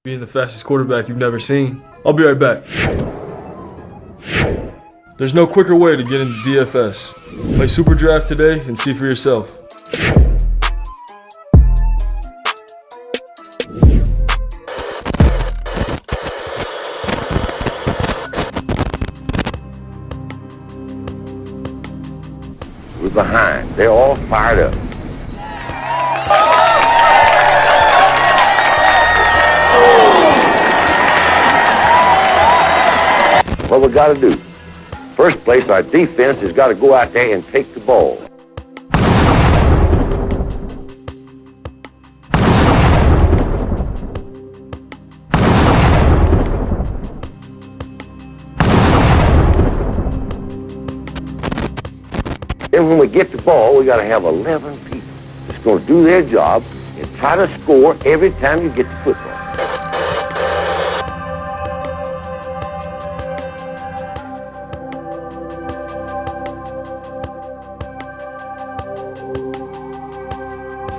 being the fastest quarterback you've never seen. I'll be right back. There's no quicker way to get into DFS. Play Super Draft today and see for yourself. We're behind. They're all fired up. What we got to do? First place, our defense has got to go out there and take the ball. Then when we get the ball, we got to have 11 people that's going to do their job and try to score every time you get the football.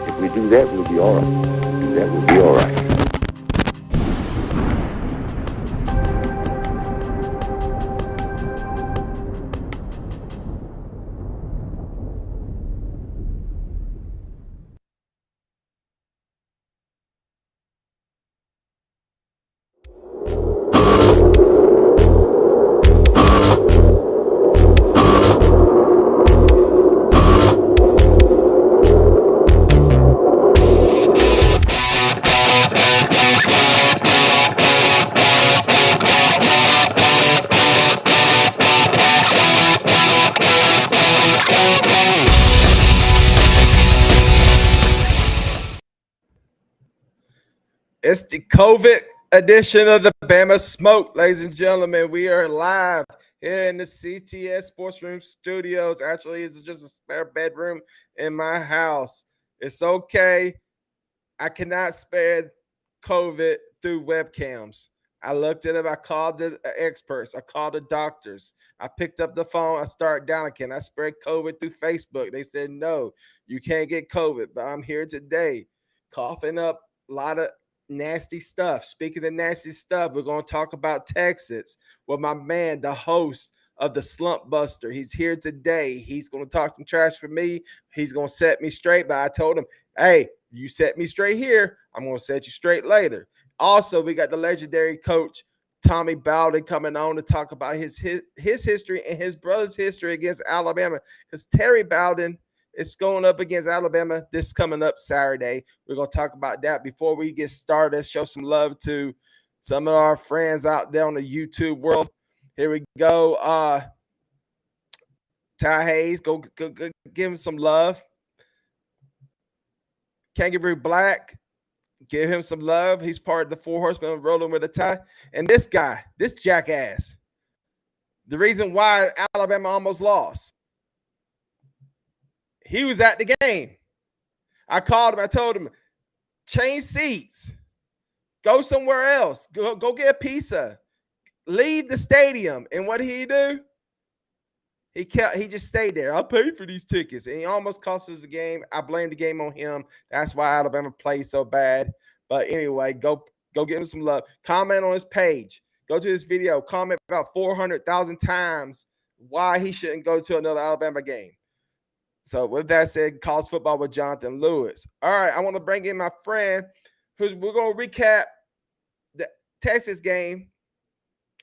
If we do that, we'll be all right. Do that, we'll be all right. It's the COVID edition of the Bama Smoke, ladies and gentlemen. We are live here in the CTS Sports Room studios. Actually, it's just a spare bedroom in my house. It's okay. I cannot spare COVID through webcams. I looked at it. I called the experts. I called the doctors. I picked up the phone. I started down again. I spread COVID through Facebook. They said, no, you can't get COVID. But I'm here today coughing up a lot of nasty stuff. Speaking of nasty stuff, we're going to talk about Texas with my man, the host of the Slumpbuster. He's here today. He's going to talk some trash for me. He's going to set me straight. But I told him, hey, you set me straight here, I'm going to set you straight later. Also, we got the legendary coach Tommy Bowden coming on to talk about his history and his brother's history against Alabama, because Terry Bowden is going up against Alabama this coming up Saturday. We're going to talk about that. Before we get started, show some love to some of our friends out there on the YouTube world. Here we go. Ty Hayes, go give him some love. Kangaroo Black, give him some love. He's part of the Four Horsemen rolling with a tie. And this guy, this jackass, the reason why Alabama almost lost, he was at the game. I called him. I told him, change seats. Go somewhere else. Go get a pizza. Leave the stadium. And what did he do? He just stayed there. I paid for these tickets. And he almost cost us the game. I blame the game on him. That's why Alabama played so bad. But anyway, go give him some love. Comment on his page. Go to this video. Comment about 400,000 times why he shouldn't go to another Alabama game. So with that said, college football with Jonathan Lewis. All right, I want to bring in my friend we're going to recap the Texas game.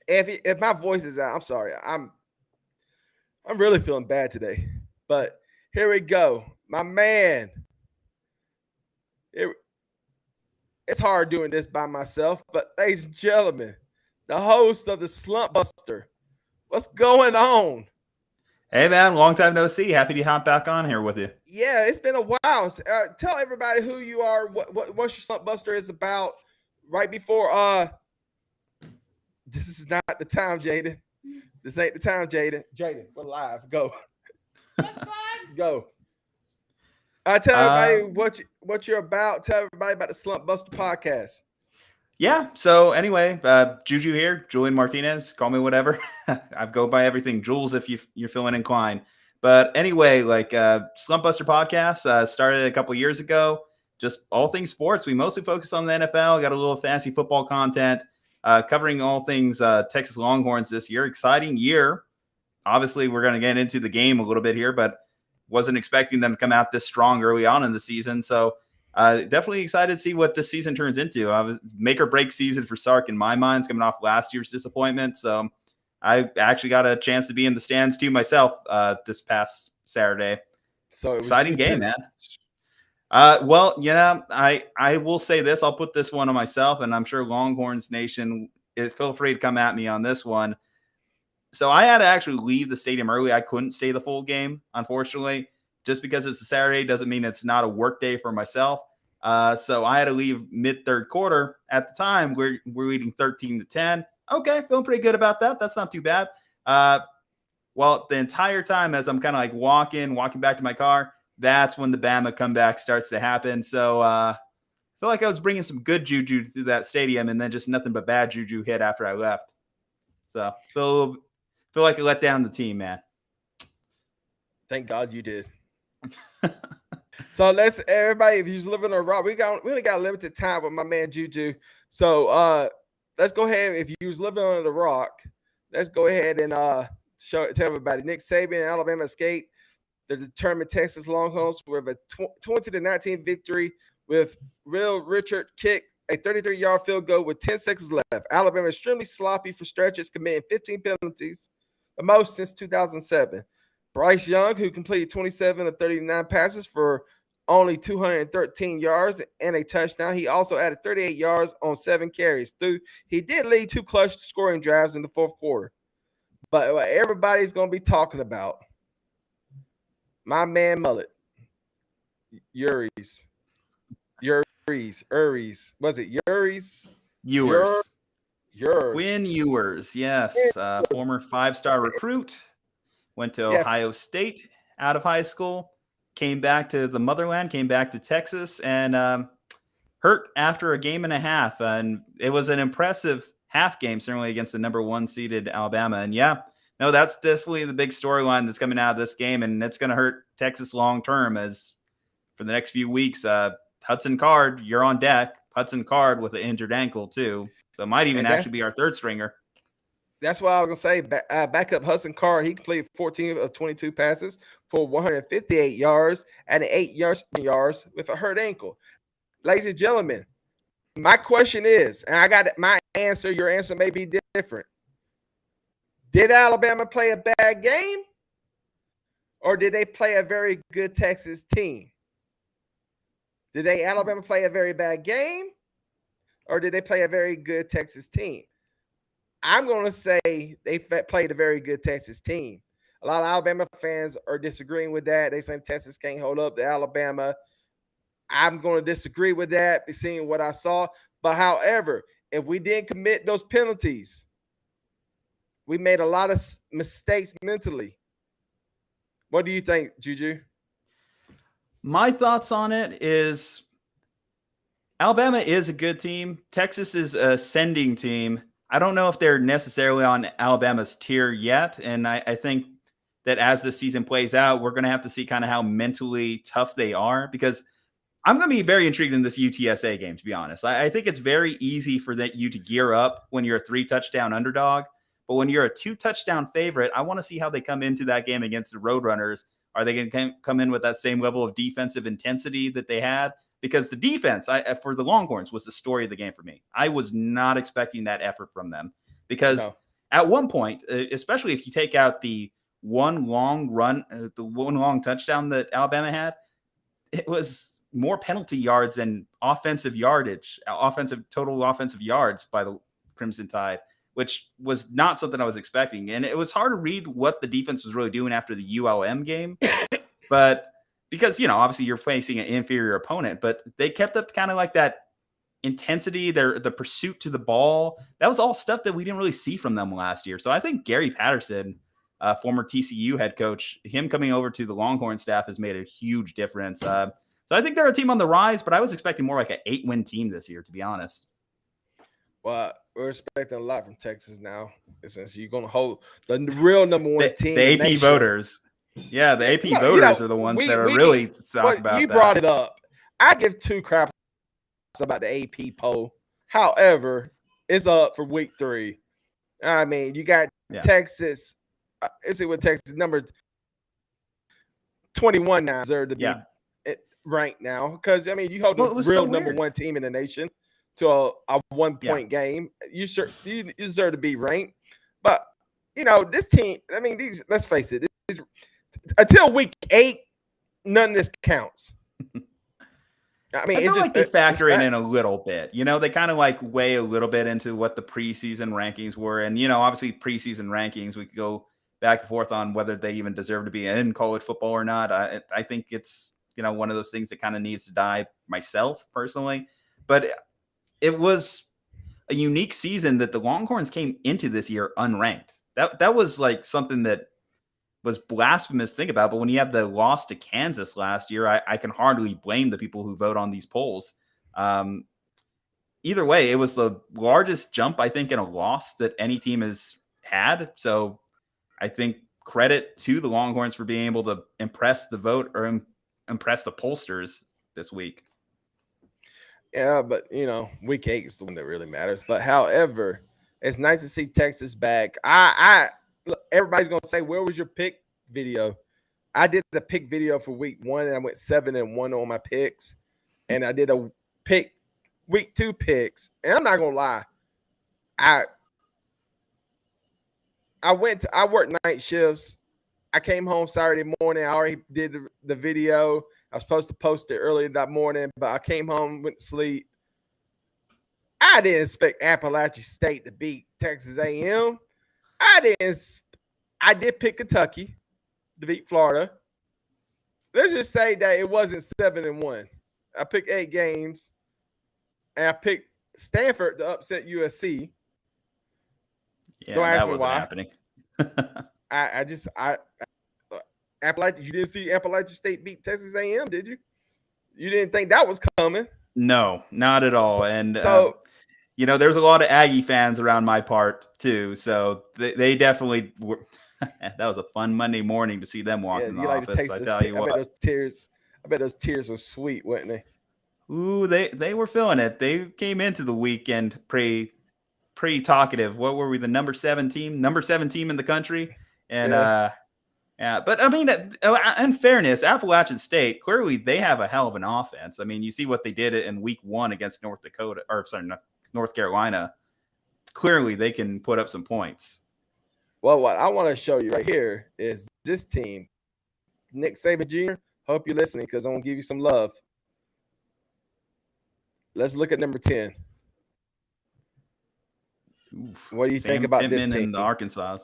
If my voice is out, I'm sorry. I'm really feeling bad today. But here we go. My man. It's hard doing this by myself, but ladies and gentlemen, the host of the Slumpbuster. What's going on? Hey, man, long time no see. Happy to hop back on here with you. Yeah, it's been a while. Tell everybody who you are, what your Slumpbuster is about. Right before, this is not the time, Jaden. This ain't the time, Jaden. Jaden, we're live. Go. Go. Tell everybody what you're about. Tell everybody about the Slumpbuster podcast. Yeah. So anyway, Juju here, Julian Martinez, call me whatever. I go by everything Jules if you're feeling inclined. But anyway, Slumpbuster podcast started a couple years ago. just all things sports. We mostly focus on the NFL. Got a little fantasy football content, covering all things Texas Longhorns this year. Exciting year. Obviously, we're going to get into the game a little bit here, but wasn't expecting them to come out this strong early on in the season. So definitely excited to see what this season turns into. Make or break season for Sark in my mind. It's coming off last year's disappointment. So I actually got a chance to be in the stands too myself this past Saturday. So exciting game, man. Well, I will say this. I'll put this one on myself, and I'm sure Longhorns Nation, feel free to come at me on this one. So I had to actually leave the stadium early. I couldn't stay the full game, unfortunately. Just because it's a Saturday doesn't mean it's not a work day for myself. So I had to leave mid-third quarter. At the time, we're leading 13-10. Okay, feeling pretty good about that. That's not too bad. Well, the entire time as I'm kind of like walking back to my car, that's when the Bama comeback starts to happen. So I feel like I was bringing some good juju to that stadium, and then just nothing but bad juju hit after I left. So feel like I let down the team, man. Thank God you did. So let's everybody, if you're living on a rock, we only got limited time with my man Juju. So let's go ahead. If you was living on the rock, let's go ahead and tell everybody. Nick Saban and Alabama escaped the determined Texas Longhorns with a 20-19 victory with Will Richard kicked a 33-yard field goal with 10 seconds left. Alabama extremely sloppy for stretches, committing 15 penalties, the most since 2007. Bryce Young, who completed 27 of 39 passes for only 213 yards and a touchdown. He also added 38 yards on 7 carries. He did lead 2 clutch scoring drives in the fourth quarter. But what everybody's going to be talking about, my man Mullet, Uri's. Was it Uri's? Ewers. Ewers. Quinn Ewers, yes. Former 5-star recruit. Went to Ohio State out of high school. Came back to the motherland, came back to Texas, and hurt after a game and a half. And it was an impressive half game, certainly against the number 1 seeded Alabama. And that's definitely the big storyline that's coming out of this game. And it's going to hurt Texas long term, as for the next few weeks, Hudson Card, you're on deck. Hudson Card with an injured ankle, too. So it might even actually be our third stringer. That's what I was going to say. Backup Hudson Card, he completed 14 of 22 passes for 158 yards and 8 yards with a hurt ankle. Ladies and gentlemen, my question is, and I got my answer, your answer may be different. Did Alabama play a bad game, or did they play a very good Texas team? Did Alabama play a very bad game, or did they play a very good Texas team? I'm going to say they played a very good Texas team. A lot of Alabama fans are disagreeing with that. They say Texas can't hold up to Alabama. I'm going to disagree with that, seeing what I saw. But however, if we didn't commit those penalties, we made a lot of mistakes mentally. What do you think, Juju? My thoughts on it is Alabama is a good team. Texas is a ascending team. I don't know if they're necessarily on Alabama's tier yet. And I think that as the season plays out, we're going to have to see kind of how mentally tough they are, because I'm going to be very intrigued in this UTSA game, to be honest. I think it's very easy for you to gear up when you're a 3-touchdown underdog. But when you're a 2-touchdown favorite, I want to see how they come into that game against the Roadrunners. Are they going to come in with that same level of defensive intensity that they had? Because the defense for the Longhorns was the story of the game for me. I was not expecting that effort from them, because at one point, especially if you take out the one long run, the one long touchdown that Alabama had, it was more penalty yards than total offensive yards by the Crimson Tide, which was not something I was expecting. And it was hard to read what the defense was really doing after the ULM game. But because, obviously you're facing an inferior opponent, but they kept up kind of like that intensity, the pursuit to the ball. That was all stuff that we didn't really see from them last year. So I think Gary Patterson, former TCU head coach, him coming over to the Longhorn staff has made a huge difference. So I think they're a team on the rise, but I was expecting more like an 8-win team this year, to be honest. Well, we're expecting a lot from Texas now, since you're going to hold the real number 1 team. The AP voters. Yeah, the AP voters are the ones that are really talking about that. You brought it up. I give two craps about the AP poll. However, it's up for week 3. I mean, you got Texas. Let's see what Texas number 21 now deserve to be ranked now, because I mean, you hold the real number 1 team in the nation to a 1-point game. You deserve to be ranked. But this team. I mean, let's face it. Until week 8, none of this counts. I mean, they factor in a little bit. They kind of like weigh a little bit into what the preseason rankings were. And, obviously preseason rankings, we could go back and forth on whether they even deserve to be in college football or not. I think it's, one of those things that kind of needs to die myself personally. But it was a unique season that the Longhorns came into this year unranked. That was like something that was blasphemous to think about. But when you have the loss to Kansas last year, I can hardly blame the people who vote on these polls. Either way, it was the largest jump, I think, in a loss that any team has had. So I think credit to the Longhorns for being able to impress the vote or impress the pollsters this week. Yeah, but, week 8 is the one that really matters. But however, it's nice to see Texas back. Look, everybody's gonna say, "Where was your pick video?" I did the pick video for week 1, and I went 7-1 on my picks. And I did a pick week 2 picks. And I'm not gonna lie, I worked night shifts. I came home Saturday morning. I already did the video. I was supposed to post it early that morning, but I came home, went to sleep. I didn't expect Appalachian State to beat Texas A&M. I did pick Kentucky to beat Florida. Let's just say that it wasn't 7-1. I picked 8 games, and I picked Stanford to upset USC. Yeah, don't ask me why. Happening. Appalachian. You didn't see Appalachian State beat Texas A&M, did you? You didn't think that was coming? No, not at all. And so. There's a lot of Aggie fans around my part too, so they definitely were. That was a fun Monday morning to see them walk in the office. I tell you what, I bet those tears were sweet, weren't they? Ooh, they were feeling it. They came into the weekend pretty talkative. What were we? The number 7 team in the country, and But I mean, in fairness, Appalachian State clearly they have a hell of an offense. I mean, you see what they did in week 1 against North Carolina. Clearly, they can put up some points. Well, what I want to show you right here is this team. Nick Saban Jr., hope you're listening because I'm going to give you some love. Let's look at number 10. Oof. What do you think about Pittman this team? And the Arkansas.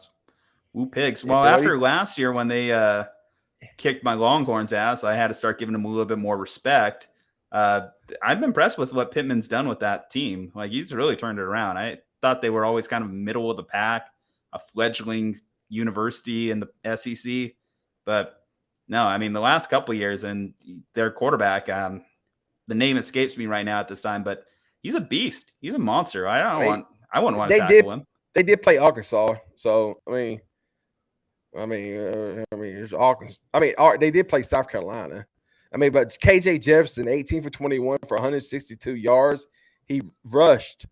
Ooh, pigs. Well, after last year when they kicked my Longhorns' ass, I had to start giving them a little bit more respect. I'm impressed with what Pittman's done with that team. Like, he's really turned it around. I thought they were always kind of middle of the pack, a fledgling university in the SEC. But no, I mean, the last couple of years and their quarterback, the name escapes me right now at this time, but he's a beast. He's a monster. I wouldn't want to tackle him. They did play Arkansas. So, I mean, it's Arkansas. They did play South Carolina. But KJ Jefferson, 18 for 21 for 162 yards. He rushed.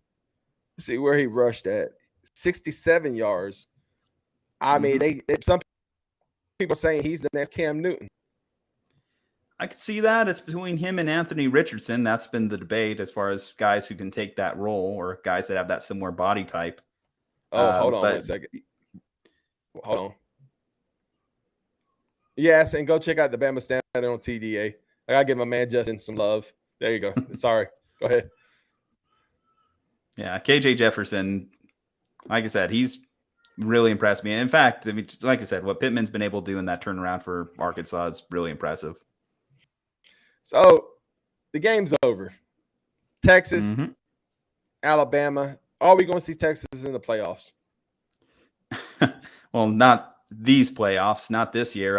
See where he rushed at 67 yards. I mean, some people saying he's the next Cam Newton. I could see that. It's between him and Anthony Richardson. That's been the debate as far as guys who can take that role or guys that have that similar body type. Hold on a second. Hold on. Yes, and go check out the Bama Standard on TDA. I gotta give my man Justin some love. There you go. Sorry. Go ahead. Yeah, KJ Jefferson, like I said, he's really impressed me. In fact, I mean, like I said, what Pittman's been able to do in that turnaround for Arkansas is really impressive. So the game's over. Texas, Alabama. Are we going to see Texas in the playoffs? Well, not these playoffs, not this year.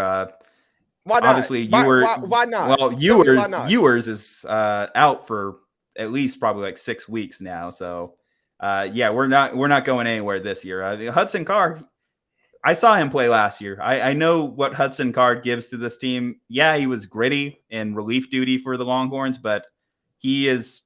Why not? Obviously, why not? Well, Ewers is out for at least probably like 6 weeks now. So, we're not going anywhere this year. Hudson Card, I saw him play last year. I know what Hudson Card gives to this team. Yeah, he was gritty in relief duty for the Longhorns, but he is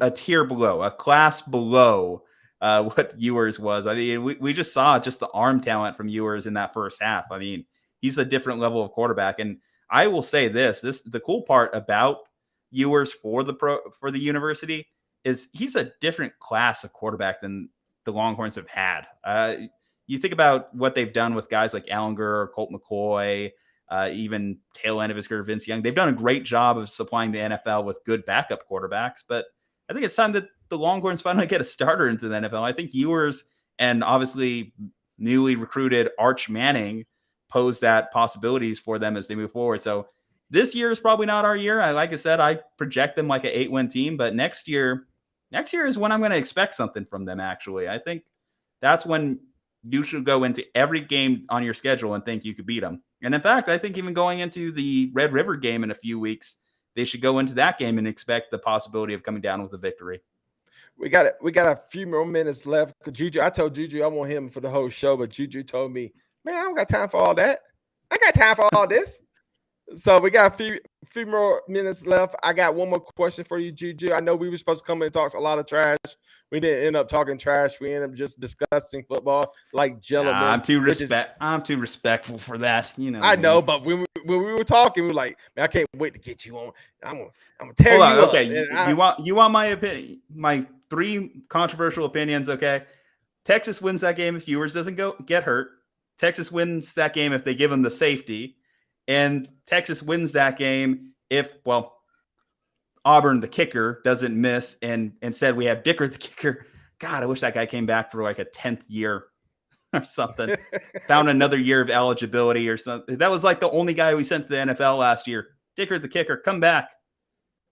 a tier below, a class below what Ewers was. I mean, we just saw just the arm talent from Ewers in that first half. I mean, he's a different level of quarterback. And I will say this the cool part about Ewers for the university is he's a different class of quarterback than the Longhorns have had. You think about what they've done with guys like Allinger, Colt McCoy, even tail end of his career, Vince Young. They've done a great job of supplying the NFL with good backup quarterbacks, but I think it's time that the Longhorns finally get a starter into the NFL. I think Ewers and obviously newly recruited Arch Manning pose that possibilities for them as they move forward. So this year is probably not our year. Like I said, I project them like an 8-win team, but next year is when I'm going to expect something from them. Actually, I think that's when you should go into every game on your schedule and think you could beat them. And in fact, I think even going into the Red River game in a few weeks, they should go into that game and expect the possibility of coming down with a victory. We got a few more minutes left. Juju, I told Juju I want him for the whole show, but Juju told me, man, I don't got time for all that. I got time for all this. So we got a few more minutes left. I got one more question for you, Juju. I know we were supposed to come in and talk a lot of trash. We didn't end up talking trash. We ended up just discussing football like gentlemen. I'm too respectful for that. You know. I know, but when we were talking, we were like, man, I can't wait to get you on. I'm gonna tear you up. Okay, you want my opinion? My 3 controversial opinions. Okay, Texas wins that game if Ewers doesn't get hurt. Texas wins that game if they give him the safety. And Texas wins that game if, Auburn, the kicker, doesn't miss. And instead we have Dicker, the kicker. God, I wish that guy came back for like a 10th year or something. Found another year of eligibility or something. That was like the only guy we sent to the NFL last year. Dicker, the kicker, come back.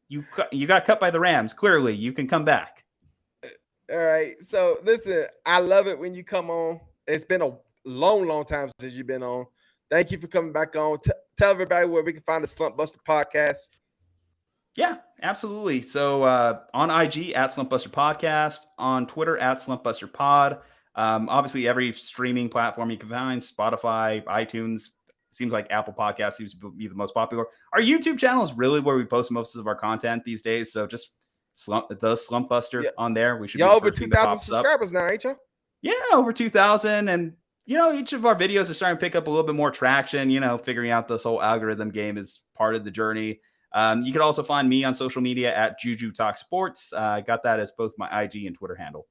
You got cut by the Rams. Clearly, you can come back. All right. So, listen, I love it when you come on. It's been a long time since you've been on. Thank you for coming back on. Tell everybody where we can find the Slumpbuster podcast. Yeah, absolutely. So on IG at Slumpbuster Podcast, on Twitter at Slumpbuster Pod. Obviously, every streaming platform you can find, Spotify, iTunes. Seems like Apple Podcasts seems to be the most popular. Our YouTube channel is really where we post most of our content these days. So just the Slumpbuster on there. We should be over 2,000 subscribers now, ain't you? Yeah, over 2,000. And each of our videos are starting to pick up a little bit more traction. Figuring out this whole algorithm game is part of the journey. You can also find me on social media at Juju Talk Sports. I got that as both my IG and Twitter handle.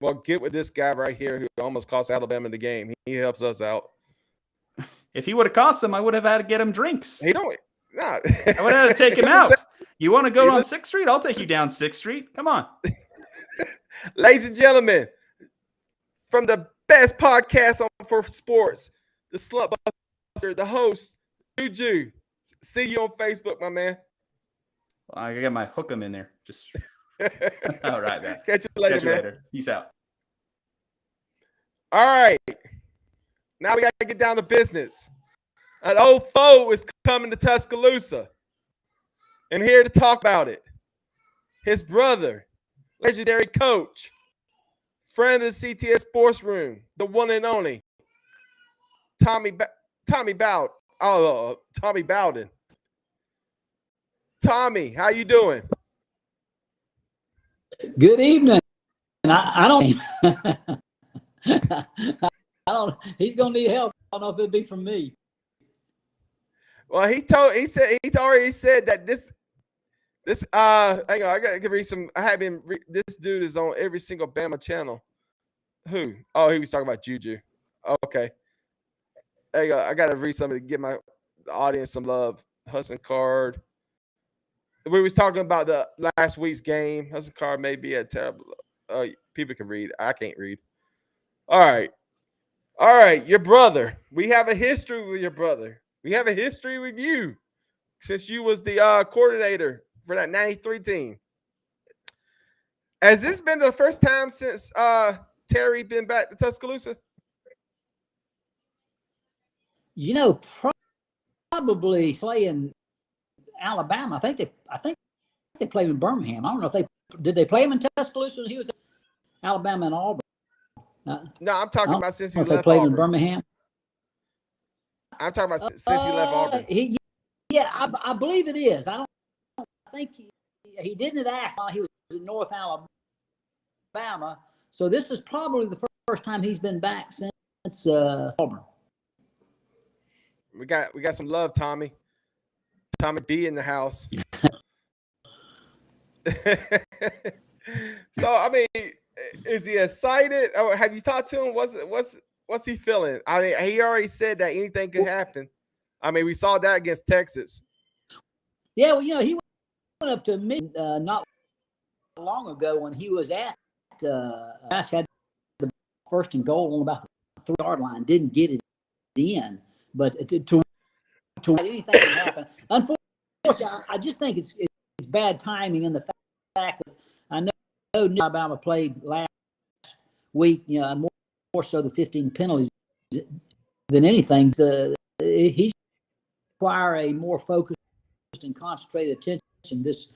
Well, get with this guy right here who almost cost Alabama the game. He helps us out. If he would have cost them, I would have had to get him drinks. He don't. Nah. I would have had to take him out. You want to go on 6th Street? I'll take you down 6th Street. Come on. Ladies and gentlemen, from the best podcast for sports, the Slumpbuster, the host, Juju. See you on Facebook, my man. Well, I got my hook 'em in there. Just all right, man. Catch you later. Peace out. All right. Now we got to get down to business. An old foe is coming to Tuscaloosa. And here to talk about it, his brother, legendary coach, friend of the CTS Sports Room, the one and only, Tommy Bowden. Tommy Bowden. Tommy, how you doing? Good evening. I don't. He's gonna need help. I don't know if it'll be from me. Well, he already said that this hang on, I gotta read some. This dude is on every single Bama channel. Who? Oh, he was talking about Juju. Okay. Hang on, I gotta read something to give the audience some love. Hudson Card. We was talking about the last week's game. Hudson Card may be a terrible. People can read. I can't read. All right. Your brother. We have a history with your brother. We have a history with you since you was the coordinator for that 93 team. Has this been the first time since Terry been back to Tuscaloosa? Probably playing Alabama. I think they played in Birmingham. I don't know if they play him in Tuscaloosa when he was at Alabama and Auburn. No, I'm talking I about since he don't know if they left played in Auburn. Birmingham. I'm talking about since he left Auburn. I believe it is. I don't think he didn't act while he was in North Alabama. So this is probably the first time he's been back since Auburn. We got some love, Tommy. Tommy B in the house. So I mean, is he excited? Or have you talked to him? What's he feeling? I mean, he already said that anything could happen. I mean, we saw that against Texas. Yeah, well, he went up to me not long ago when he was at had the first and goal on about the 3-yard line, didn't get it in, but to anything can happen. Unfortunately, I just think it's bad timing in the fact that I know Alabama played last week, more so the 15 penalties than anything. He require a more focused and concentrated attention this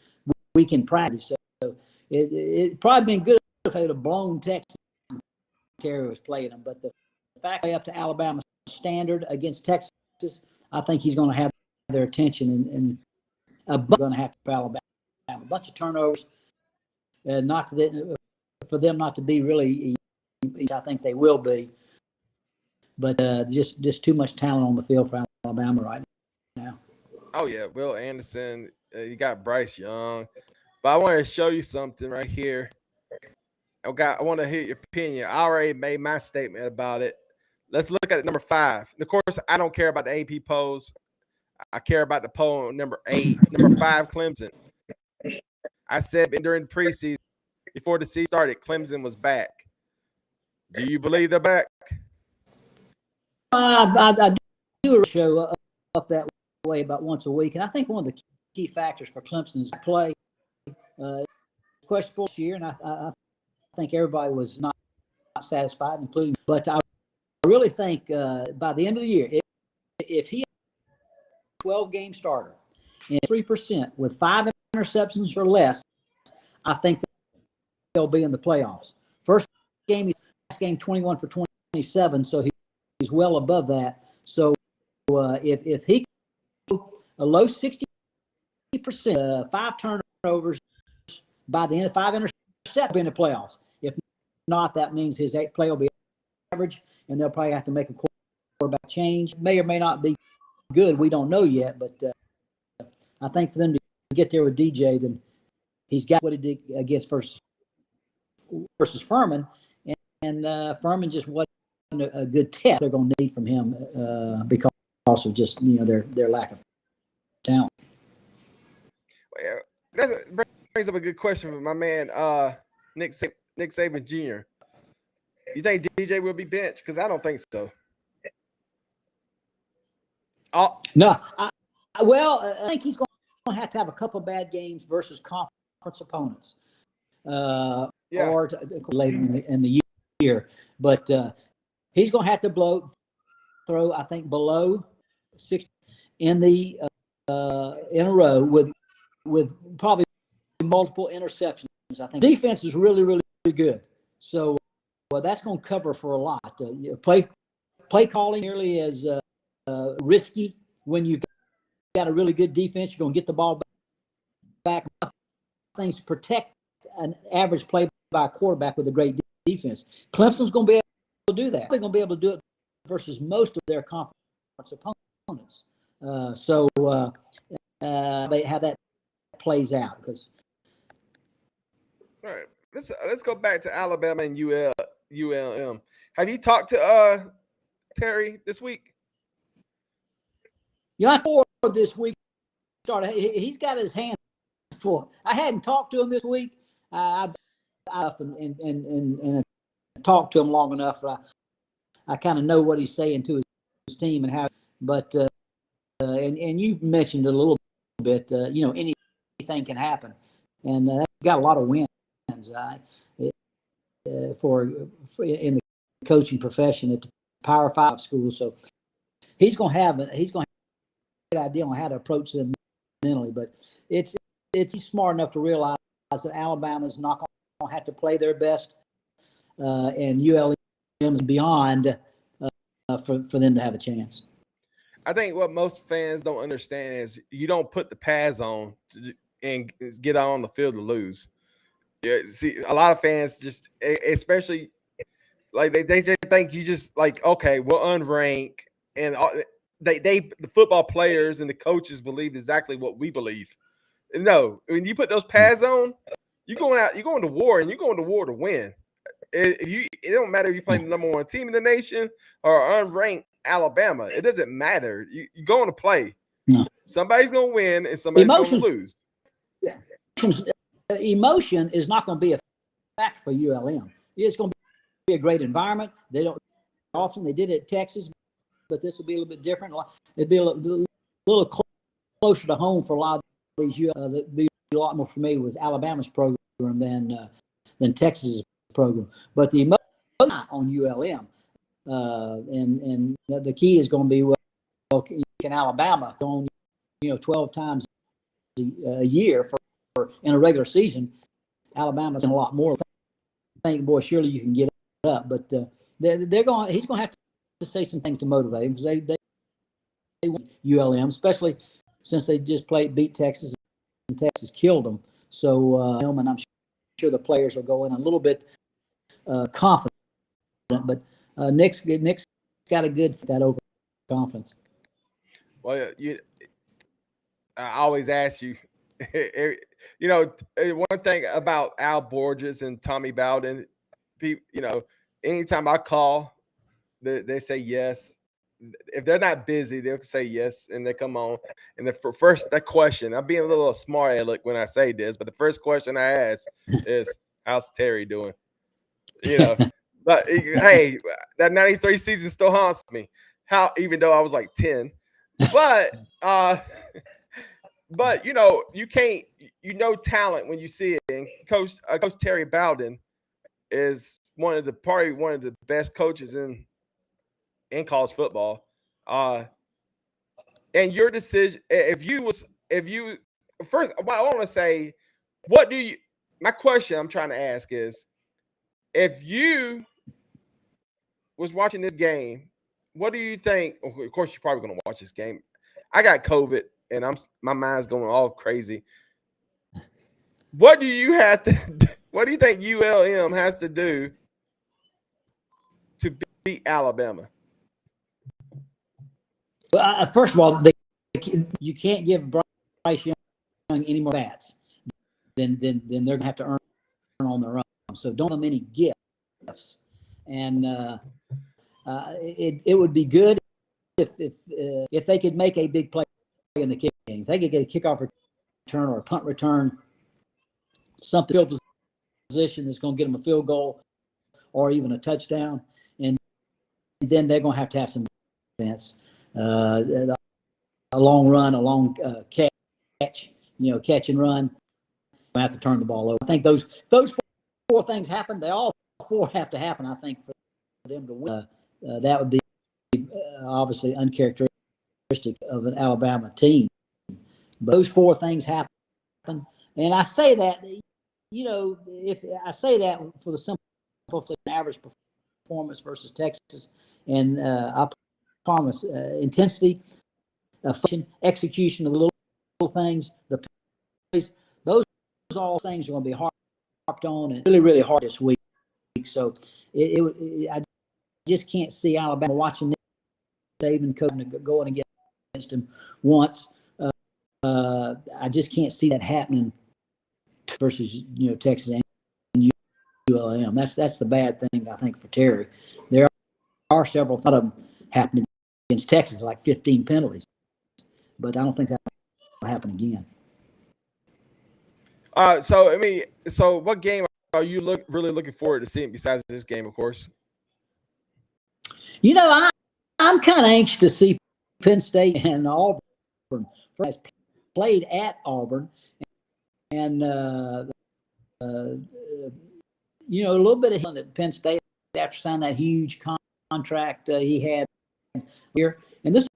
week in practice. So it probably been good if they would have blown Texas. Terry was playing them, but the fact they up to Alabama standard against Texas, I think he's going to have their attention and going to have to Alabama. A bunch of turnovers, for them not to be really. I think they will be, but just too much talent on the field for Alabama right now. Oh yeah, Will Anderson. You got Bryce Young, but I want to show you something right here. I want to hear your opinion. I already made my statement about it. Let's look at number 5. And of course, I don't care about the AP polls. I care about the poll on number 8. Number 5, Clemson. I said during the preseason, before the season started, Clemson was back. Do you believe they're back? I do a show up that way about once a week, and I think one of the key factors for Clemson is play. Questionable this year, and I think everybody was not satisfied, including. But I really think by the end of the year, if he 12-game starter and 3% with 5 interceptions or less, I think they'll be in the playoffs. First game 21 for 27, so he's well above that. So if he a low 60%, 5 turnovers by the end of 5 interceptions, be in the playoffs. If not, that means his play will be average, and they'll probably have to make a quarterback change. May or may not be good. We don't know yet, but I think for them to get there with DJ, then he's got what he did against versus Furman, and Furman just wasn't a good test they're going to need from him because of just their lack of talent. Well, that brings up a good question from my man Nick Saban Jr. You think DJ will be benched? Because I don't think so. No, I think he's going to have a couple of bad games versus conference opponents, or later in the year. But he's going to have to throw, I think, below 60 in a row with probably multiple interceptions. I think defense is really, really good. So that's going to cover for a lot. Play calling nearly as risky when you've got a really good defense. You're going to get the ball back. Things to protect an average play by a quarterback with a great defense. Clemson's going to be able to do that. They're going to be able to do it versus most of their conference opponents. So how that plays out. Because all right, let's go back to Alabama and ULM. Have you talked to Terry this week? This week started. He's got his hands full. I hadn't talked to him this week. I've talked to him long enough. I kind of know what he's saying to his team and how. But and you mentioned it a little bit. Anything can happen, and that's got a lot of wins. For in the coaching profession at the Power 5 school, so he's going to have a good idea on how to approach them mentally. But he's smart enough to realize that Alabama's not going to have to play their best, and ULM and beyond for them to have a chance. I think what most fans don't understand is you don't put the pads on and get on the field to lose. Yeah, see, a lot of fans just, especially like they just think you just like, okay, we're unranked, and the football players and the coaches believe exactly what we believe. No, when you put those pads on, you're going to war, and you're going to war to win. It don't matter if you're playing the number one team in the nation or unranked Alabama. It doesn't matter. You're going to play. No. Somebody's going to win and somebody's going to lose. Yeah. Emotion is not going to be a factor for ULM. It's going to be a great environment. They did it at Texas, but this will be a little bit different. It'll be a little closer to home for a lot of these that be a lot more familiar with Alabama's program than Texas's program. But the emotion on ULM, and the key is going to be, well, can Alabama on 12 times a year for in a regular season? Alabama's in a lot more. I think, boy, surely you can get up, but he's going to have to say some things to motivate him, because they want ULM, especially since they just beat Texas, and Texas killed them. So, and I'm sure the players will go in a little bit confident, but Nick's got a good for that overconfidence. Well, I always ask you, one thing about Al Borges and Tommy Bowden, anytime I call, they say yes. If they're not busy, they'll say yes, and they come on. And that question, I'm being a little smart aleck when I say this, but the first question I ask is, how's Terry doing? But hey, that 93 season still haunts me. Even though I was like 10, but you can't, talent when you see it. And Coach Terry Bowden is probably one of the best coaches in college football. And your decision, first, I want to say, my question I'm trying to ask is, if you was watching this game, what do you think? Of course, you're probably going to watch this game. I got COVID, and my mind's going all crazy. What do you think ULM has to do to beat Alabama? Well, first of all, you can't give Bryce Young any more bats than they're going to have to earn on their own. So don't give them any gifts. And it would be good if they could make a big play in the kick game. If they could get a kickoff return or a punt return, something field position that's going to get them a field goal or even a touchdown, and then they're going to have some defense. A long run, a long catch, catch and run. We have to turn the ball over. I think those four things happen. They all four have to happen, I think, for them to win. That would be obviously uncharacteristic of an Alabama team. But those four things happen. And I say that, if I say that for the simple average performance versus Texas, and I promise intensity, function, execution of the little things, the plays, those all things are going to be harped on and really, really hard this week. So I just can't see Alabama watching Nick Saban going against him once. I just can't see that happening versus Texas and ULM. That's the bad thing, I think, for Terry. There are several of them happening against Texas, like 15 penalties, but I don't think that will happen again. So what game are you really looking forward to seeing besides this game, of course? I'm kind of anxious to see Penn State and Auburn. Has played at Auburn, and a little bit of at Penn State after signing that huge contract he had here, and this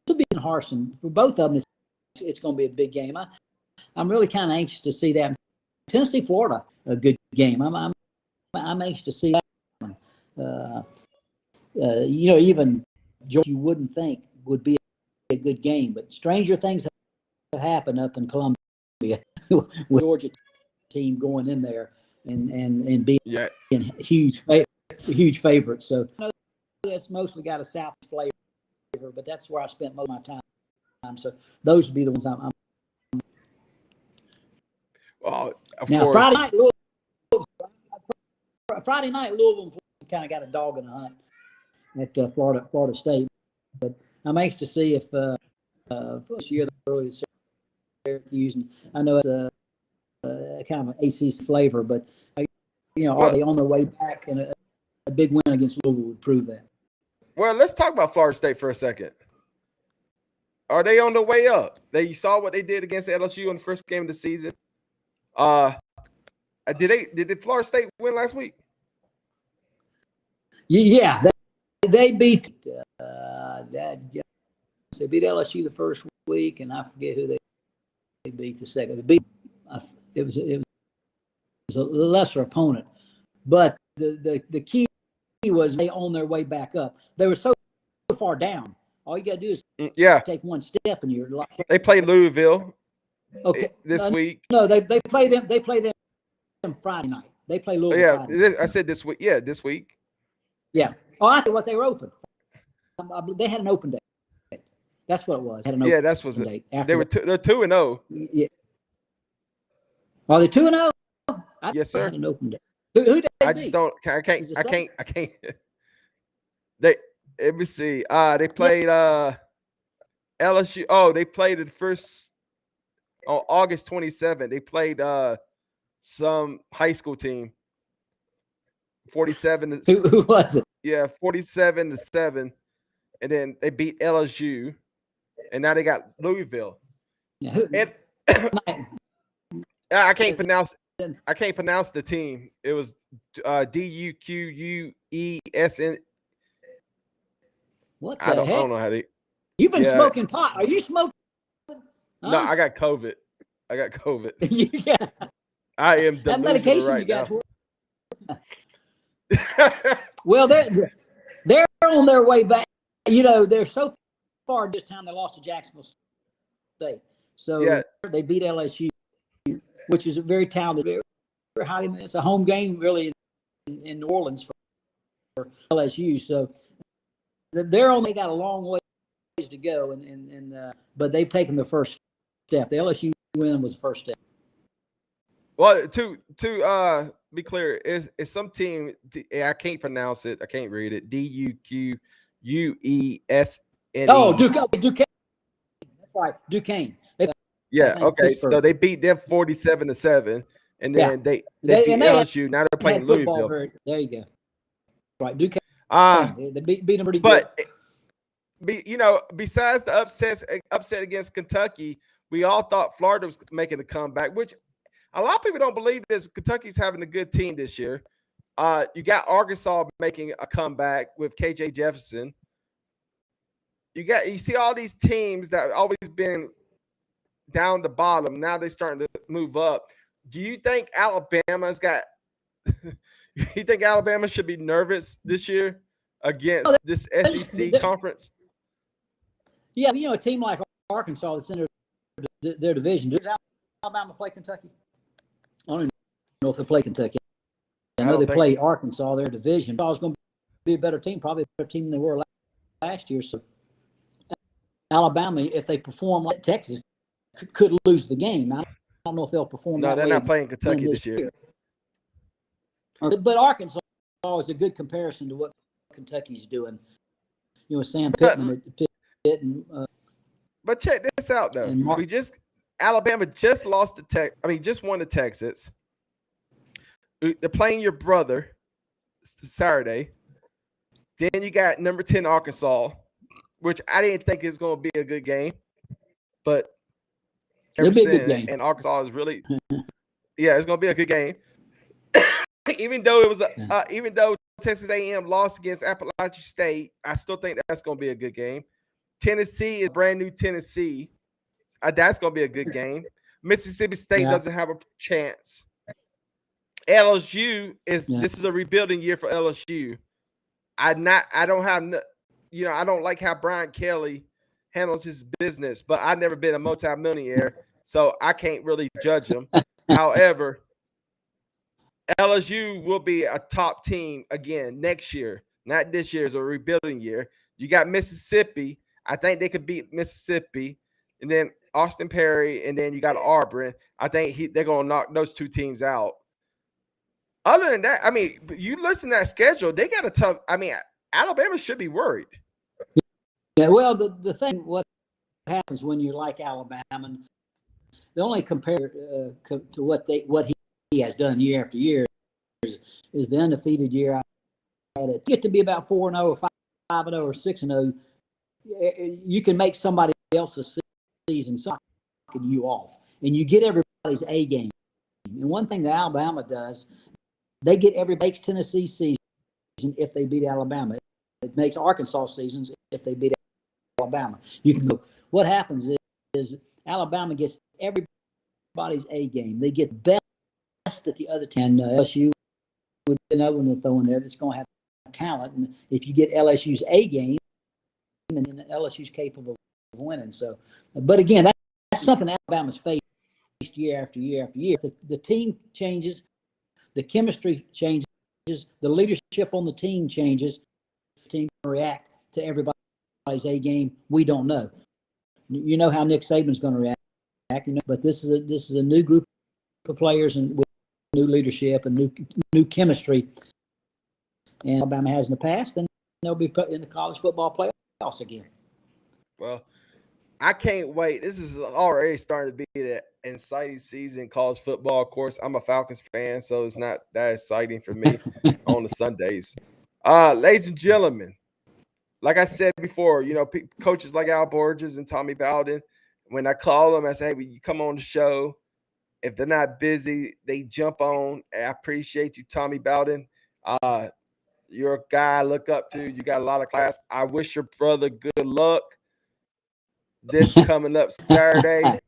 will be in Harsin. For both of them, it's going to be a big game. I'm really kind of anxious to see that. Tennessee, Florida, a good game. I'm anxious to see that one. even Georgia, you wouldn't think would be a good game, but stranger things have happened up in Columbia with Georgia team going in there and being huge favorites. So I know that's mostly got a South flavor, but that's where I spent most of my time. So those would be the ones I'm. Well, of Now course. Friday night, Louisville kind of got a dog in the hunt at Florida State, but I'm anxious to see if this year the early Syracuse. I know it's a kind of an ACC flavor, but are they on their way back? And a big win against Louisville would prove that. Well, let's talk about Florida State for a second. Are they on the way up? You saw what they did against LSU in the first game of the season. Did Florida State win last week? Yeah, they beat they beat LSU the first week, and I forget who they beat the second. It was a lesser opponent, but the key was they on their way back up. They were so far down. All you got to do is take one step, and you're like. They played Louisville. Okay, this week. No, they play them. They play them Friday night. They play Louisville. Yeah, I said this week. Yeah, this week. Yeah. Oh, I thought they were open. They had an open date. That's what it was. Had an open that's was date. They're 2-0. Yeah. Are they 2-0? Yes, sir. Had an open date. Who did they I just beat? don't. I can't. Let me see. They played LSU. Oh, they played it first on August 27th. They played some high school team. 47. Who was it? Yeah, 47-7, and then they beat LSU, and now they got Louisville. Yeah, and I can't pronounce. I can't pronounce the team. It was DUQUESN. What the heck? I don't know how they. You've been smoking pot. Are you smoking? Huh? No, I got COVID. Yeah. I am that medication right you got. now. Well, they're on their way back. They're so far this time they lost to Jacksonville State. So they beat LSU, which is a very talented, very highly. It's a home game really in New Orleans for LSU. So they got a long ways to go, but they've taken the first step. The LSU win was the first step. Well, to be clear, is some team. I can't pronounce it. I can't read it. DUQUESN. Oh, Duquesne. That's right, Duquesne. Okay. So they beat them 47-7, and then they beat LSU. Now they're playing Louisville. There you go. Right, Duquesne. They beat them pretty good. But besides the upset against Kentucky, we all thought Florida was making a comeback, which. A lot of people don't believe this. Kentucky's having a good team this year. You got Arkansas making a comeback with KJ Jefferson. You see all these teams that have always been down the bottom. Now they're starting to move up. Do you think Alabama's got – you think Alabama should be nervous this year against this SEC conference? Yeah, a team like Arkansas that's in their division. Does Alabama play Kentucky? I don't even know if they play Kentucky. I know they play Arkansas, their division. I was going to be a better team, probably a better team than they were last year. So Alabama, if they perform like Texas, could lose the game. I don't know if they'll perform. No, they're not playing Kentucky this year. But Arkansas is a good comparison to what Kentucky's doing. Sam Pittman at Pitt. But check this out, though. Alabama just lost just won to Texas. They're playing your brother Saturday. Then you got number 10 Arkansas, which I didn't think is going to be a good game, but it'll be a good game. And Arkansas is really, it's going to be a good game. Even though even though Texas A&M lost against Appalachian State, I still think that's going to be a good game. Tennessee is brand new Tennessee. That's going to be a good game. Mississippi State doesn't have a chance. LSU this is a rebuilding year for LSU. I don't like how Brian Kelly handles his business, but I've never been a multimillionaire, so I can't really judge him. However, LSU will be a top team again next year. Not this year, it's a rebuilding year. You got Mississippi. I think they could beat Mississippi, and then Austin Perry, and then you got Auburn. I think they're going to knock those two teams out. Other than that, I mean, you listen to that schedule, they got a tough. I mean, Alabama should be worried. Yeah, well, the thing, what happens when you're like Alabama, and the only compare to what he has done year after year is the undefeated year. I had it get to be about 4-0 or 5-0 or 6-0. You can make somebody else's season knocking you off, and you get everybody's A game. And one thing that Alabama does, they get makes Tennessee season if they beat Alabama. It makes Arkansas seasons if they beat Alabama. You can go. What happens is Alabama gets everybody's A game. They get best at the other 10. LSU would be another one to throw in there that's going to have talent. And if you get LSU's A game, and then LSU's capable of winning. So, but again, that's something Alabama's faced year after year after year. The team changes, the chemistry changes, the leadership on the team changes. The team react to everybody's A game. We don't know. You know how Nick Saban's going to react. But this is a new group of players and with new leadership and new chemistry. And Alabama has in the past, and they'll be put in the college football playoffs again. Well, I can't wait. This is already starting to be the exciting season in college football. Of course, I'm a Falcons fan, so it's not that exciting for me on the Sundays. Ladies and gentlemen, like I said before, coaches like Al Borges and Tommy Bowden, when I call them, I say, hey, will you come on the show? If they're not busy, they jump on. I appreciate you, Tommy Bowden. You're a guy I look up to. You got a lot of class. I wish your brother good luck this coming up Saturday.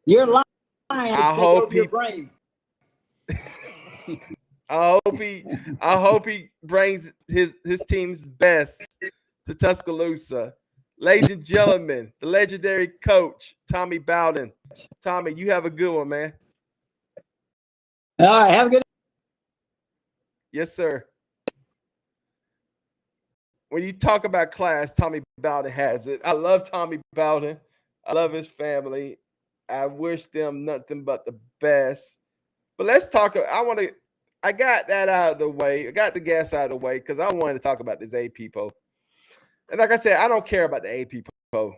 You're lying. I hope your brain. I hope he brings his team's best to Tuscaloosa. Ladies and gentlemen, the legendary coach, Tommy Bowden. Tommy, you have a good one, man. All right, have a good. Yes, sir. When you talk about class, Tommy Bowden has it. I love Tommy Bowden. I love his family. I wish them nothing but the best. But let's talk. I got that out of the way. I got the gas out of the way because I wanted to talk about this AP poll. And like I said, I don't care about the AP poll.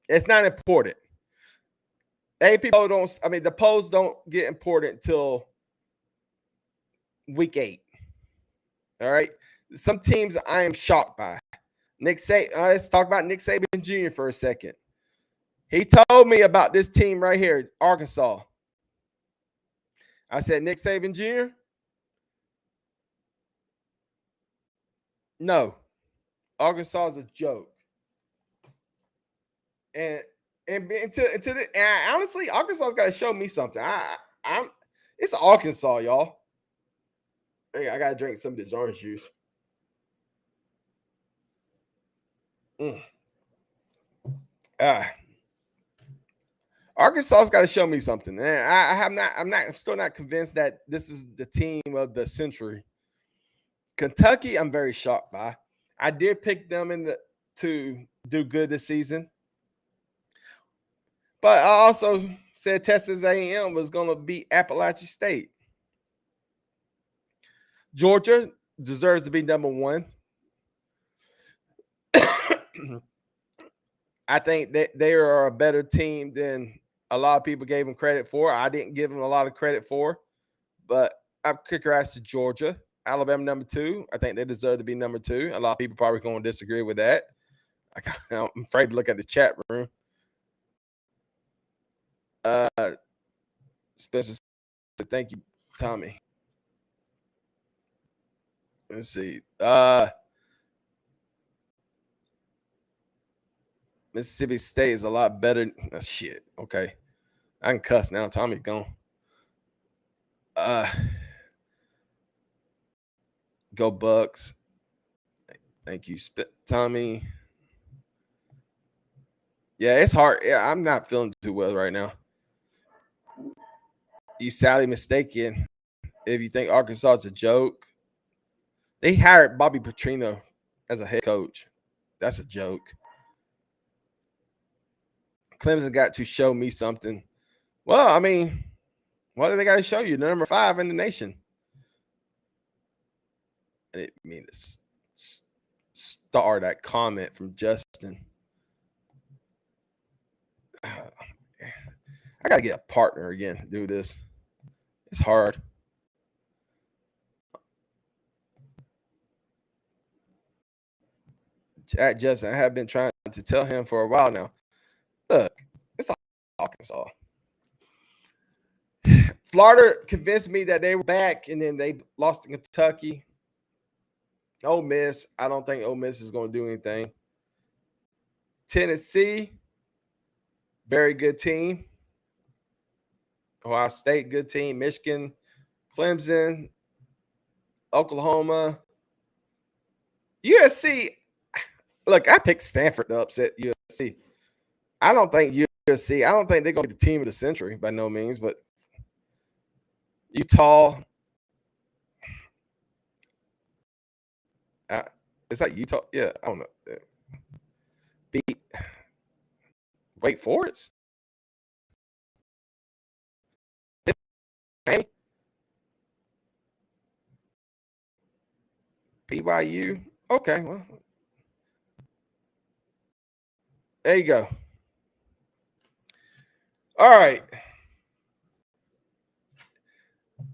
It's not important. AP poll the polls don't get important until week 8. All right. Some teams I am shocked by. Let's talk about Nick Saban Jr. for a second. He told me about this team right here, Arkansas. I said, Nick Saban Jr.? No. Arkansas is a joke. And honestly, Arkansas's got to show me something. It's Arkansas, y'all. Hey, I gotta drink some of this orange juice. Arkansas's got to show me something. I'm still not convinced that this is the team of the century. Kentucky, I'm very shocked by. I did pick them to do good this season. But I also said Texas A&M was going to beat Appalachian State. Georgia deserves to be number 1. I think that they are a better team than a lot of people gave them credit for. I didn't give them a lot of credit for, but I'm kick your ass to Georgia. Alabama number 2. I think they deserve to be number 2. A lot of people probably going to disagree with that. I'm afraid to look at the chat room. Spencer said, thank you, Tommy. Let's see. Mississippi State is a lot better. Shit. Okay. I can cuss now. Tommy's gone. Go Bucks. Thank you, Tommy. Yeah, it's hard. Yeah, I'm not feeling too well right now. You sadly mistaken if you think Arkansas is a joke. They hired Bobby Petrino as a head coach. That's a joke. Clemson got to show me something. Well, I mean, what do they got to show you? They're number 5 in the nation. I didn't mean to star that comment from Justin. I got to get a partner again to do this. It's hard. At Justin, I have been trying to tell him for a while now. Look, it's Arkansas. Florida convinced me that they were back, and then they lost to Kentucky. Ole Miss, I don't think Ole Miss is going to do anything. Tennessee, very good team. Ohio State, good team. Michigan, Clemson, Oklahoma. USC, look, I picked Stanford to upset USC. I don't think they're going to be the team of the century by no means, but Utah. Is that Utah? Yeah, I don't know. Beat Wake Forest. BYU. Okay, well, there you go. All right.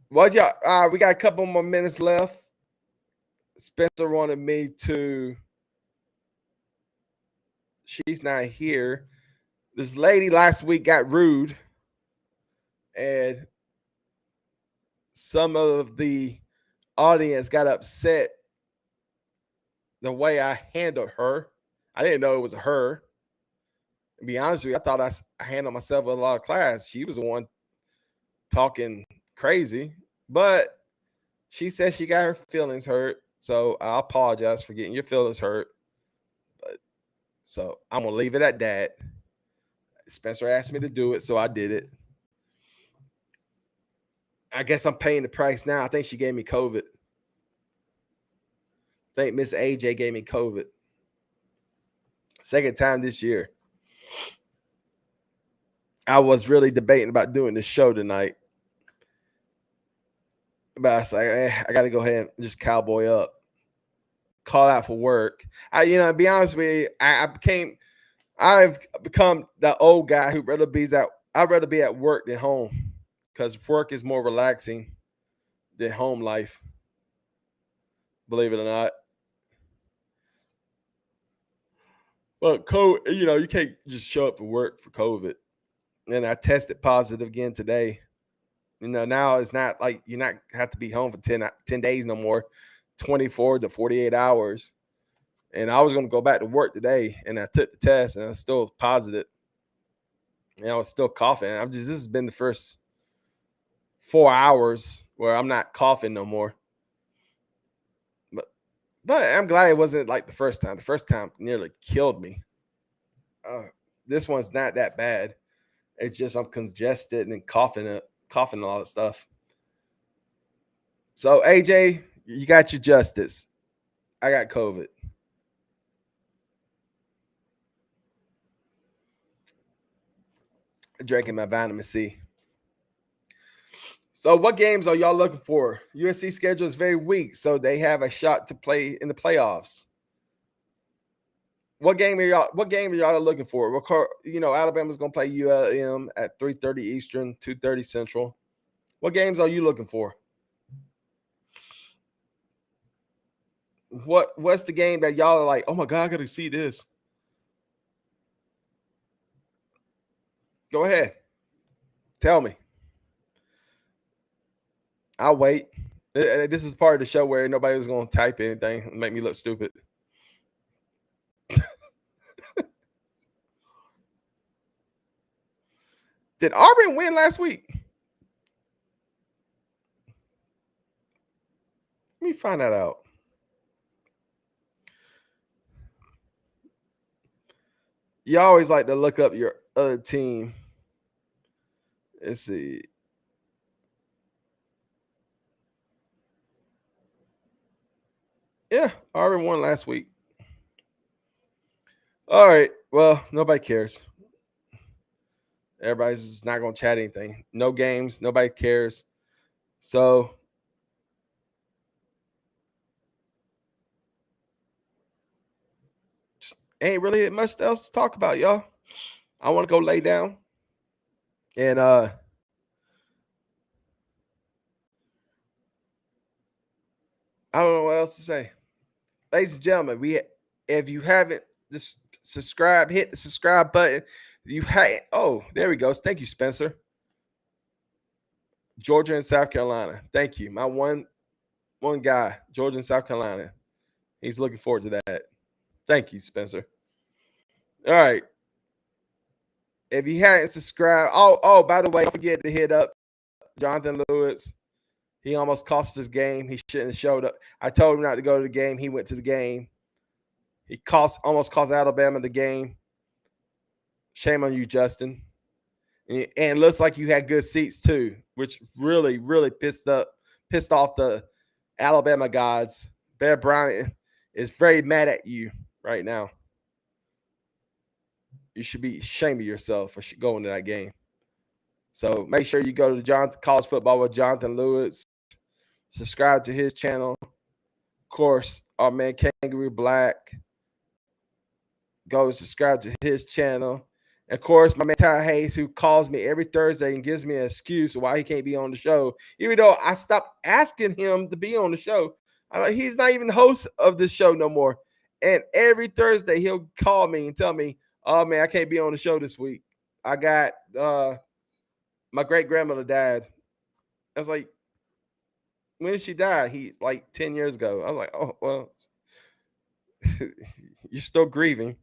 Well, y'all, we got a couple more minutes left. Spencer wanted me to. She's not here. This lady last week got rude, and some of the audience got upset the way I handled her. I didn't know it was her. To be honest with you, I thought I handled myself with a lot of class. She was the one talking crazy, but she said she got her feelings hurt. So I apologize for getting your feelings hurt. But so I'm gonna leave it at that. Spencer asked me to do it, so I did it. I guess I'm paying the price now. I think she gave me COVID. I think Miss AJ gave me COVID. Second time this year. I was really debating about doing this show tonight. But I was like, I got to go ahead and just cowboy up. Call out for work. To be honest with you, I've become that old guy who I'd rather be at work than home, because work is more relaxing than home life. Believe it or not. But you can't just show up for work for COVID. And I tested positive again today. Now it's not like you not have to be home for 10 days no more, 24 to 48 hours. And I was going to go back to work today, and I took the test, and I was still positive. And I was still coughing. This has been the first 4 hours where I'm not coughing no more. But I'm glad it wasn't like the first time. The first time nearly killed me. This one's not that bad. It's just I'm congested and coughing a lot of stuff. So AJ, you got your justice. I got COVID. Drinking my vitamin C. So what games are y'all looking for? USC schedule is very weak, so they have a shot to play in the playoffs. What game are y'all looking for? Alabama's going to play ULM at 3:30 Eastern, 2:30 Central. What games are you looking for? What's the game that y'all are like, oh my God, I got to see this? Go ahead. Tell me. I'll wait. This is part of the show where nobody was going to type anything and make me look stupid. Did Auburn win last week? Let me find that out. You always like to look up your other team. Let's see. Yeah, Auburn won last week. All right. Well, nobody cares. Everybody's just not going to chat anything. No games. Nobody cares. So ain't really much else to talk about, y'all. I want to go lay down. And I don't know what else to say. Ladies and gentlemen, if you haven't just subscribed, hit the subscribe button. There we go. Thank you, Spencer. Georgia and South Carolina. Thank you. My one guy, Georgia and South Carolina. He's looking forward to that. Thank you, Spencer. All right. If you hadn't subscribed, by the way, don't forget to hit up Jonathan Lewis. He almost cost his game. He shouldn't have showed up. I told him not to go to the game. He went to the game. He almost cost Alabama the game. Shame on you, Justin. And it looks like you had good seats too, which really, really pissed off the Alabama guys. Bear Bryant is very mad at you right now. You should be ashamed of yourself for going to that game. So make sure you go to College Football with Jonathan Lewis. Subscribe to his channel. Of course, our man Kangaroo Black. Go subscribe to his channel. And of course, my man Ty Hayes, who calls me every Thursday and gives me an excuse why he can't be on the show. Even though I stopped asking him to be on the show. He's not even the host of this show no more. And every Thursday, he'll call me and tell me, oh, man, I can't be on the show this week. I got my great-grandmother died. I was like, when did she die? He like 10 years ago. I was like, oh, well, you're still grieving.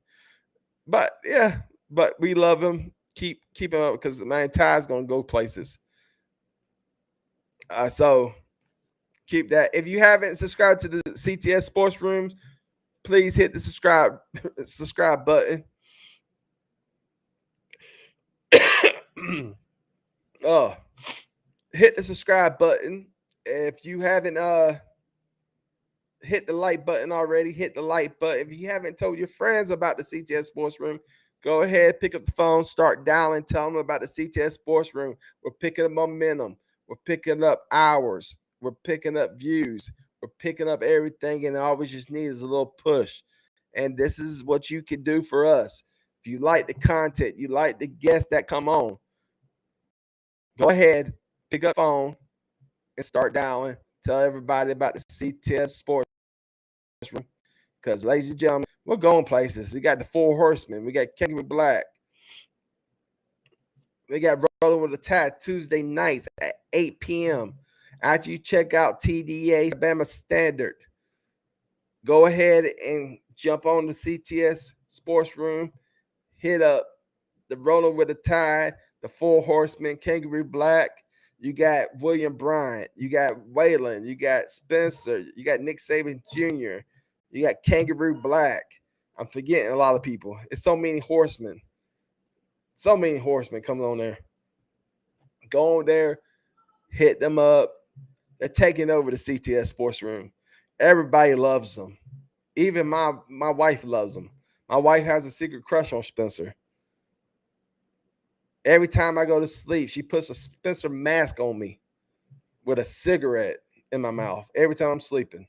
But, yeah, but we love him. Keep him up because, man, Ty's going to go places. So keep that. If you haven't subscribed to the CTS Sports Room, please hit the subscribe button. Hit the subscribe button. If you haven't hit the like button already, hit the like button. If you haven't told your friends about the CTS Sports Room, go ahead, pick up the phone, start dialing, tell them about the CTS Sports Room. We're picking up momentum. We're picking up hours. We're picking up views. We're picking up everything, and all we just need is a little push. And this is what you can do for us. If you like the content, you like the guests that come on, go ahead, pick up the phone, and start dialing. Tell everybody about the CTS Sports Room. Because, ladies and gentlemen, we're going places. We got the Four Horsemen. We got Kangaroo Black. We got Rolling with the Tide Tuesday nights at 8 p.m. After you check out TDA Alabama Standard, go ahead and jump on the CTS Sports Room. Hit up the Rolling with the Tide, the Four Horsemen, Kangaroo Black. You got William Bryant. You got Waylon. You got Spencer. You got Nick Saban Jr. You got Kangaroo Black. I'm forgetting a lot of people. It's so many horsemen. So many horsemen coming on there. Go on there. Hit them up. They're taking over the CTS Sports Room. Everybody loves them. Even my wife loves them. My wife has a secret crush on Spencer. Every time I go to sleep, she puts a Spencer mask on me with a cigarette in my mouth every time I'm sleeping,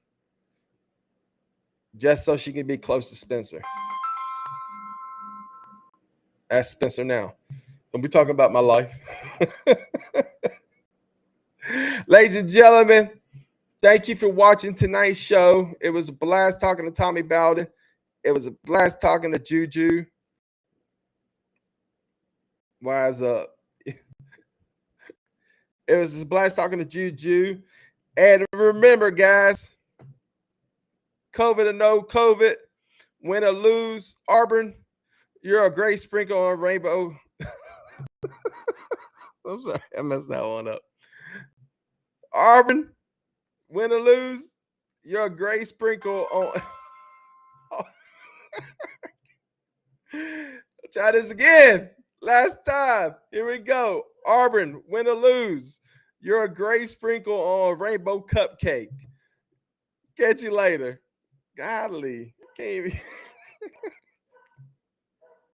just so she can be close to Spencer. Ask Spencer now. Don't be talking about my life. Ladies and gentlemen, thank you for watching tonight's show. It was a blast talking to Tommy Bowden. It was a blast talking to Juju. Wise up. It was a blast talking to Juju. And remember, guys, COVID or no COVID, win or lose, Auburn, you're a great sprinkle on rainbow. I'm sorry, I messed that one up. Auburn, win or lose, you're a great sprinkle on. Try this again. Last time. Here we go. Auburn, win or lose. You're a gray sprinkle on a rainbow cupcake. Catch you later. Godly. Can't even.